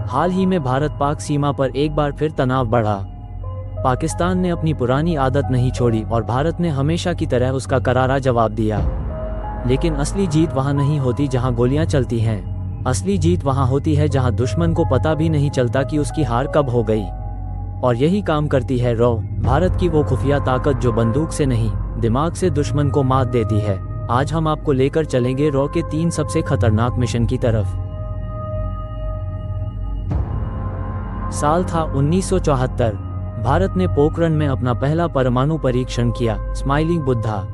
हाल ही में भारत पाक सीमा पर एक बार फिर तनाव बढ़ा। पाकिस्तान ने अपनी पुरानी आदत नहीं छोड़ी और भारत ने हमेशा की तरह उसका करारा जवाब दिया। लेकिन असली जीत वहां नहीं होती जहां गोलियां चलती हैं। असली जीत वहां होती है जहां दुश्मन को पता भी नहीं चलता कि उसकी हार कब हो गई। और यही काम करती है रॉ, भारत की वो खुफिया ताकत जो बंदूक से नहीं, दिमाग से दुश्मन को मात देती है। आज हम आपको लेकर चलेंगे रॉ के 3 सबसे खतरनाक मिशन की तरफ। साल था 1974। भारत ने पोखरण में अपना पहला परमाणु परीक्षण किया, स्माइलिंग बुद्धा।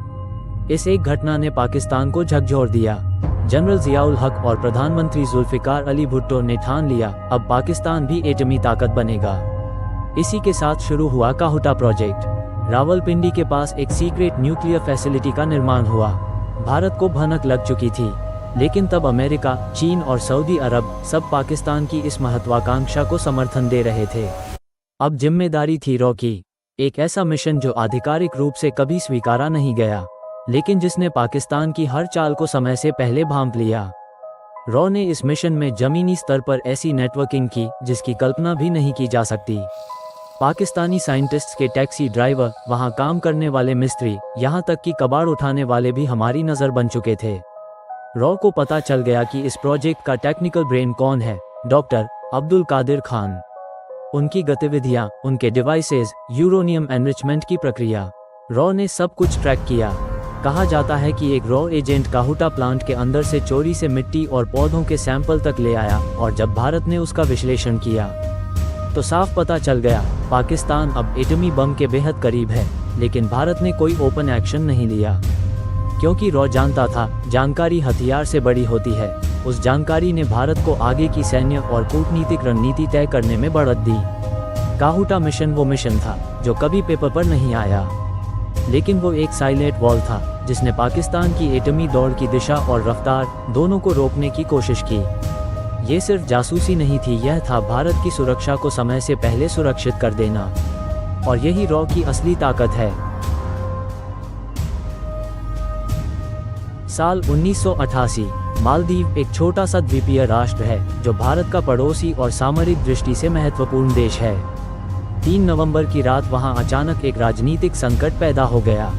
इस एक घटना ने पाकिस्तान को झकझोर दिया। जनरल जियाउल हक और प्रधानमंत्री जुल्फिकार अली भुट्टो ने ठान लिया, अब पाकिस्तान भी एटमी ताकत बनेगा। इसी के साथ शुरू हुआ काहुटा प्रोजेक्ट। रावलपिंडी के पास एक सीक्रेट न्यूक्लियर फैसिलिटी का निर्माण हुआ। भारत को भनक लग चुकी थी, लेकिन तब अमेरिका, चीन और सऊदी अरब सब पाकिस्तान की इस महत्वाकांक्षा को समर्थन दे रहे थे। अब जिम्मेदारी थी रॉ की, एक ऐसा मिशन जो आधिकारिक रूप से कभी स्वीकारा नहीं गया, लेकिन जिसने पाकिस्तान की हर चाल को समय से पहले भांप लिया। रॉ ने इस मिशन में जमीनी स्तर पर ऐसी नेटवर्किंग की जिसकी कल्पना भी नहीं की जा सकती। पाकिस्तानी साइंटिस्ट्स के टैक्सी ड्राइवर, वहां काम करने वाले मिस्त्री, यहां तक कि कबाड़ उठाने वाले भी हमारी नज़र बन चुके थे। रॉ को पता चल गया कि इस प्रोजेक्ट का टेक्निकल ब्रेन कौन है, डॉक्टर अब्दुल कादिर खान। उनकी गतिविधियां, उनके डिवाइसेस, यूरेनियम एनरिचमेंट की प्रक्रिया, रॉ ने सब कुछ ट्रैक किया। कहा जाता है कि एक रॉ एजेंट काहुटा प्लांट के अंदर से चोरी से मिट्टी और पौधों के सैंपल तक ले आया, और जब भारत ने उसका विश्लेषण किया तो साफ पता चल गया, पाकिस्तान अब एटमी बम के बेहद करीब है। लेकिन भारत ने कोई ओपन एक्शन नहीं लिया, क्योंकि रॉ जानता था, जानकारी हथियार से बड़ी होती है। उस जानकारी ने भारत को आगे की सैन्य और कूटनीतिक रणनीति तय करने में बढ़त दी। काहुटा मिशन वो मिशन था जो कभी पेपर पर नहीं आया, लेकिन वो एक साइलेंट वॉल था जिसने पाकिस्तान की एटमी दौड़ की दिशा और रफ्तार दोनों को रोकने की कोशिश की। ये सिर्फ जासूसी नहीं थी, यह था भारत की सुरक्षा को समय से पहले सुरक्षित कर देना। और यही रॉ की असली ताकत है। साल 1988। मालदीव एक छोटा सा द्वीपीय राष्ट्र है जो भारत का पड़ोसी और सामरिक दृष्टि से महत्वपूर्ण देश है। 3 नवंबर की रात वहां अचानक एक राजनीतिक संकट पैदा हो गया।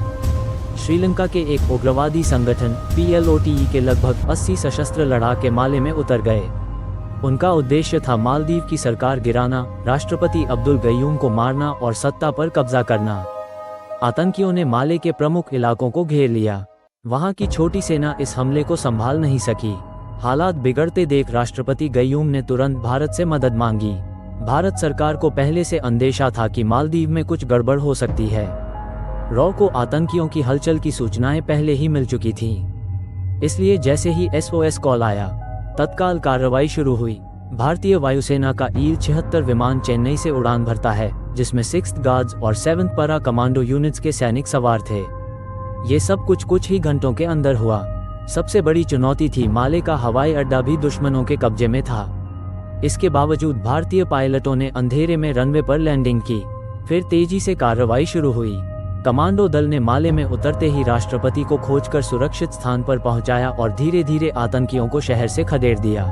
श्रीलंका के एक उग्रवादी संगठन PLOTE के लगभग 80 सशस्त्र लड़ाके माले में उतर गए। उनका उद्देश्य था मालदीव की सरकार गिराना, राष्ट्रपति अब्दुल गयूम को मारना और सत्ता पर कब्जा करना। आतंकियों ने माले के प्रमुख इलाकों को घेर लिया। वहां की छोटी सेना इस हमले को संभाल नहीं सकी। हालात बिगड़ते देख राष्ट्रपति गयूम ने तुरंत भारत से मदद मांगी। भारत सरकार को पहले से अंदेशा था कि मालदीव में कुछ गड़बड़ हो सकती है। रॉ को आतंकियों की हलचल की सूचनाएं पहले ही मिल चुकी थीं। इसलिए जैसे ही SOS कॉल आया, तत्काल कार्रवाई शुरू हुई। भारतीय वायुसेना का Il-76 विमान चेन्नई से उड़ान भरता है, जिसमें 6th गार्ड्स और 7th पैरा कमांडो यूनिट्स के सैनिक सवार थे। ये सब कुछ ही घंटों के अंदर हुआ। सबसे बड़ी चुनौती थी, माले का हवाई अड्डा भी दुश्मनों के कब्जे में था। इसके बावजूद भारतीय पायलटों ने अंधेरे में रनवे पर लैंडिंग की। फिर तेजी से कार्रवाई शुरू हुई। कमांडो दल ने माले में उतरते ही राष्ट्रपति को खोजकर सुरक्षित स्थान पर पहुंचाया और धीरे धीरे आतंकियों को शहर से खदेड़ दिया।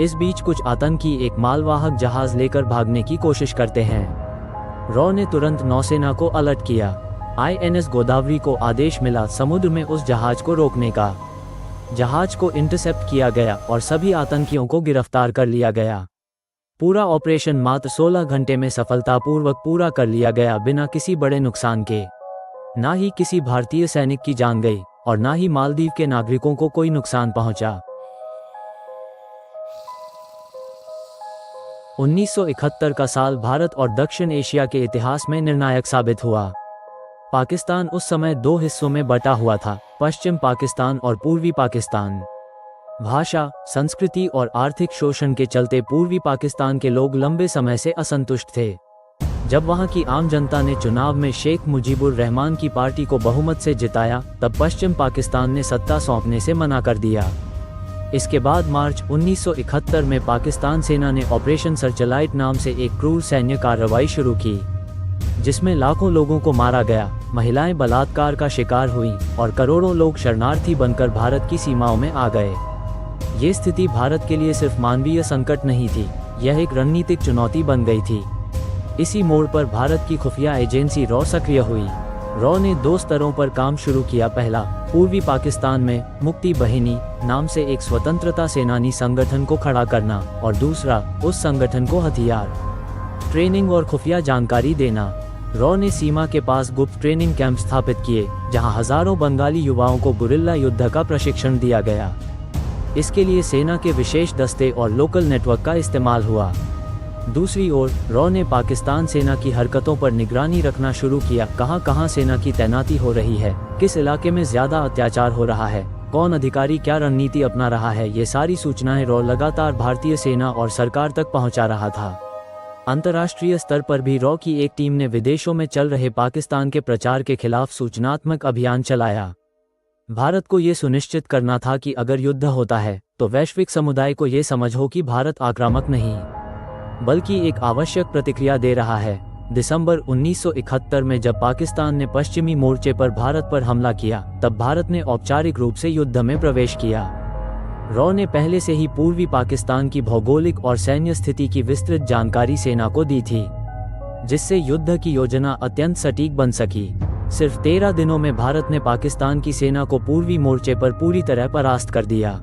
इस बीच कुछ आतंकी एक मालवाहक जहाज लेकर भागने की कोशिश करते हैं। रॉ ने तुरंत नौसेना को अलर्ट किया। INS गोदावरी को आदेश मिला समुद्र में उस जहाज को रोकने का। जहाज को इंटरसेप्ट किया गया और सभी आतंकियों को गिरफ्तार कर लिया गया। पूरा ऑपरेशन मात्र 16 घंटे में सफलतापूर्वक पूरा कर लिया गया, बिना किसी बड़े नुकसान के। ना ही किसी भारतीय सैनिक की जान गई और ना ही मालदीव के नागरिकों को कोई नुकसान पहुंचा। 1971 का साल भारत और दक्षिण एशिया के इतिहास में निर्णायक साबित हुआ। पाकिस्तान उस समय 2 हिस्सों में बटा हुआ था, पश्चिम पाकिस्तान और पूर्वी पाकिस्तान। भाषा, संस्कृति और आर्थिक शोषण के चलते पूर्वी पाकिस्तान के लोग लंबे समय से असंतुष्ट थे। जब वहां की आम जनता ने चुनाव में शेख मुजीबुर रहमान की पार्टी को बहुमत से जिताया, तब पश्चिम पाकिस्तान ने सत्ता सौंपने से मना कर दिया। इसके बाद मार्च 1971 में पाकिस्तान सेना ने ऑपरेशन सर्चलाइट नाम से एक क्रूर सैन्य कार्रवाई शुरू की, जिसमें लाखों लोगों को मारा गया, महिलाएं बलात्कार का शिकार हुईं और करोड़ों लोग शरणार्थी बनकर भारत की सीमाओं में आ गए। ये स्थिति भारत के लिए सिर्फ मानवीय संकट नहीं थी, यह एक रणनीतिक चुनौती बन गई थी। इसी मोड़ पर भारत की खुफिया एजेंसी रॉ सक्रिय हुई। रॉ ने 2 स्तरों पर काम शुरू किया। पहला, पूर्वी पाकिस्तान में मुक्ति बहिनी नाम से एक स्वतंत्रता सेनानी संगठन को खड़ा करना, और दूसरा, उस संगठन को हथियार, ट्रेनिंग और खुफिया जानकारी देना। रॉ ने सीमा के पास गुप्त ट्रेनिंग कैंप स्थापित किए, जहां हजारों बंगाली युवाओं को गुरिल्ला युद्ध का प्रशिक्षण दिया गया। इसके लिए सेना के विशेष दस्ते और लोकल नेटवर्क का इस्तेमाल हुआ। दूसरी ओर, रॉ ने पाकिस्तान सेना की हरकतों पर निगरानी रखना शुरू किया। कहां-कहां सेना की तैनाती हो रही है, किस इलाके में ज्यादा अत्याचार हो रहा है, कौन अधिकारी क्या रणनीति अपना रहा है, ये सारी सूचनाएं रॉ लगातार भारतीय सेना और सरकार तक पहुंचा रहा था। अंतर्राष्ट्रीय स्तर पर भी रॉ की एक टीम ने विदेशों में चल रहे पाकिस्तान के प्रचार के खिलाफ सूचनात्मक अभियान चलाया। भारत को ये सुनिश्चित करना था कि अगर युद्ध होता है तो वैश्विक समुदाय को ये समझ हो कि भारत आक्रामक नहीं, बल्कि एक आवश्यक प्रतिक्रिया दे रहा है। दिसंबर 1971 में जब पाकिस्तान ने पश्चिमी मोर्चे पर भारत पर हमला किया, तब भारत ने औपचारिक रूप से युद्ध में प्रवेश किया। रॉ ने पहले से ही पूर्वी पाकिस्तान की भौगोलिक और सैन्य स्थिति की विस्तृत जानकारी सेना को दी थी, जिससे युद्ध की योजना अत्यंत सटीक बन सकी। सिर्फ 13 दिनों में भारत ने पाकिस्तान की सेना को पूर्वी मोर्चे पर पूरी तरह परास्त कर दिया।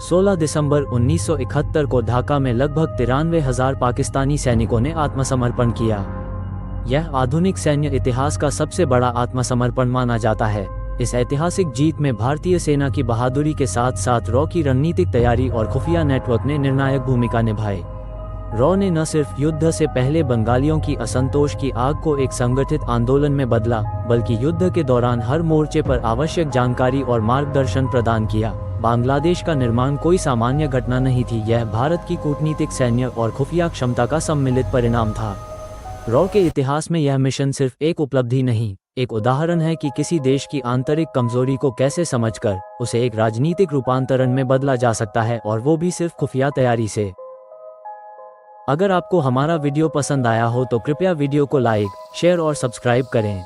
16 दिसंबर 1971 को ढाका में लगभग 93,000 पाकिस्तानी सैनिकों ने आत्मसमर्पण किया। यह आधुनिक सैन्य इतिहास का सबसे बड़ा आत्मसमर्पण माना जाता है। इस ऐतिहासिक जीत में भारतीय सेना की बहादुरी के साथ साथ रॉ की रणनीतिक तैयारी और खुफिया नेटवर्क ने निर्णायक भूमिका निभाई। रॉ ने न सिर्फ युद्ध से पहले बंगालियों की असंतोष की आग को एक संगठित आंदोलन में बदला, बल्कि युद्ध के दौरान हर मोर्चे पर आवश्यक जानकारी और मार्गदर्शन प्रदान किया। बांग्लादेश का निर्माण कोई सामान्य घटना नहीं थी, यह भारत की कूटनीतिक, सैन्य और खुफिया क्षमता का सम्मिलित परिणाम था। रॉ के इतिहास में यह मिशन सिर्फ एक उपलब्धि नहीं, एक उदाहरण है कि किसी देश की आंतरिक कमजोरी को कैसे समझकर उसे एक राजनीतिक रूपांतरण में बदला जा सकता है, और वो भी सिर्फ खुफिया तैयारी से। अगर आपको हमारा वीडियो पसंद आया हो तो कृपया वीडियो को लाइक, शेयर और सब्सक्राइब करें।